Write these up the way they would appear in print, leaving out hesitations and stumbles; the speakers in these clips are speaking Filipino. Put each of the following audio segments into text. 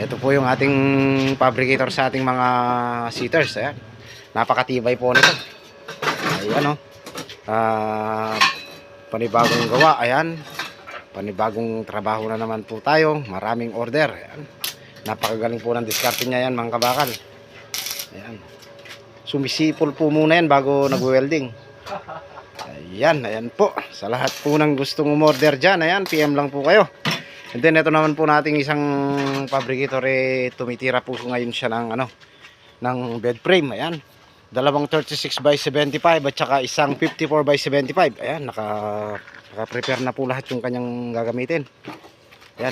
Ito po yung ating fabricator sa ating mga seaters. Ayan. Napakatibay po nito. Ayan o. Panibagong gawa. Ayan. Panibagong trabaho na naman po tayo. Maraming order. Ayan. Napakagaling po ng diskarte niya yan mga kabakal. Ayan. Sumisipol po muna yan bago nag-welding. Ayan. Ayan po. Sa lahat po ng gustong umorder dyan. Ayan. PM lang po kayo. And then ito naman po nating isang fabricator, tumitira po ngayon siya ng ng bed frame. Ayan. Dalawang 36x75 at saka isang 54x75. Ayan, naka-prepare na po lahat yung kanyang gagamitin. Ayan.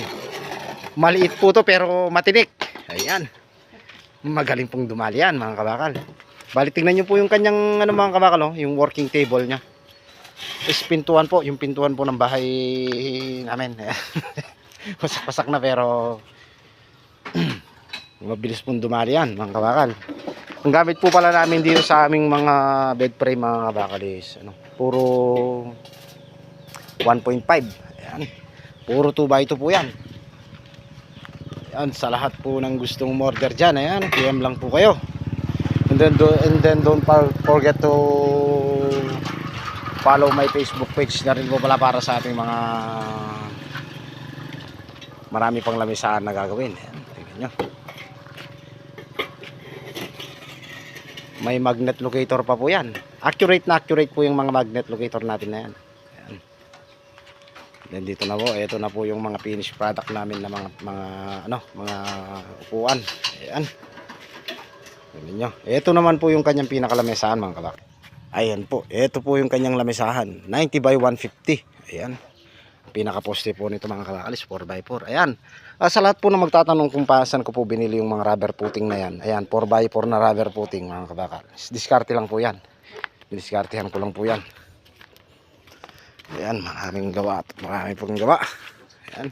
Maliit po to pero matinik. Ayan. Magaling pong dumali yan mga kabakal. Bali tingnan niyo po yung kanyang mga kabakal, yung working table niya. Is pintuan po, yung pintuan po ng bahay namin. Pasak-pasak na pero mabilis pong dumali yan mga kabakal. Ang gamit po pala namin dito sa aming mga bed frame mga kabakal is puro 1.5. Ayan. Puro 2x2 po yan. Ayan, sa lahat po ng gustong order dyan, ayan, PM lang po kayo. And then don't forget to follow my Facebook page na rin po pala para sa ating mga marami pang lamisahan na gagawin. Ayan, tingnan nyo. May magnet locator pa po yan. Accurate na accurate po yung mga magnet locator natin na yan. Ayan. Then dito na po, ito na po yung mga finished product namin na mga upuan. Ayan. Tingnan nyo. Ito naman po yung kanyang pinakalamisahan mga kabak. Ayan po, ito po yung kanyang lamisahan. 90x150. Ayan. Pinakaposte po nito mga kabakalis, 4x4. Ayan. Sa lahat po na magtatanong kung saan ko po binili yung mga rubber footing na yan. Ayan, 4x4 na rubber footing mga kabakalis. Diskarte lang po yan. Diskartehan ko lang po yan. Ayan, maraming gawa. Marami pong gawa. Ayan.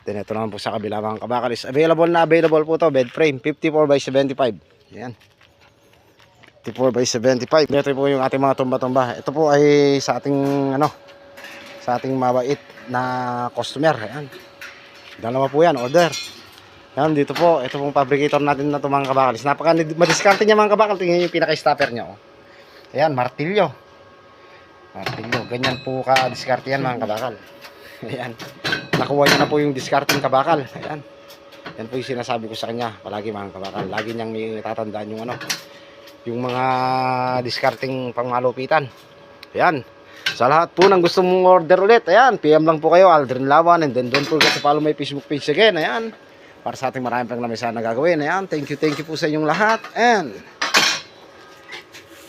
Then ito naman po sa kabila mga kabakalis. Available po to, bed frame, 54x75. Ayan. 54x75. Ito po yung ating mga tumba-tumba. Ito po ay sa ating sa ating mabait na customer. Ayan. Dalawa po yan, order. Ayan, dito po, ito pong fabricator natin na ito mga kabakalis. Madiskarte niya mga kabakal. Tingnan yung pinaka-stopper niya. Oh. Ayan, martilyo. Martilyo. Ganyan po ka-diskarte yan mga kabakal. Ayan. Nakuha niya na po yung diskarte ng kabakal. Ayan. Yan po yung sinasabi ko sa kanya. Palagi mga kabakal. Lagi niyang itatandaan yung yung mga diskarting pangmalupitan. Ayan. Sa lahat po ng gusto mong order ulit, ayan, PM lang po kayo, Aldrin Lawan, and then don't forget to follow my Facebook page again, ayan, para sa ating maraming pang lamisahan na gagawin, ayan, thank you po sa inyong lahat, and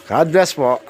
God bless po.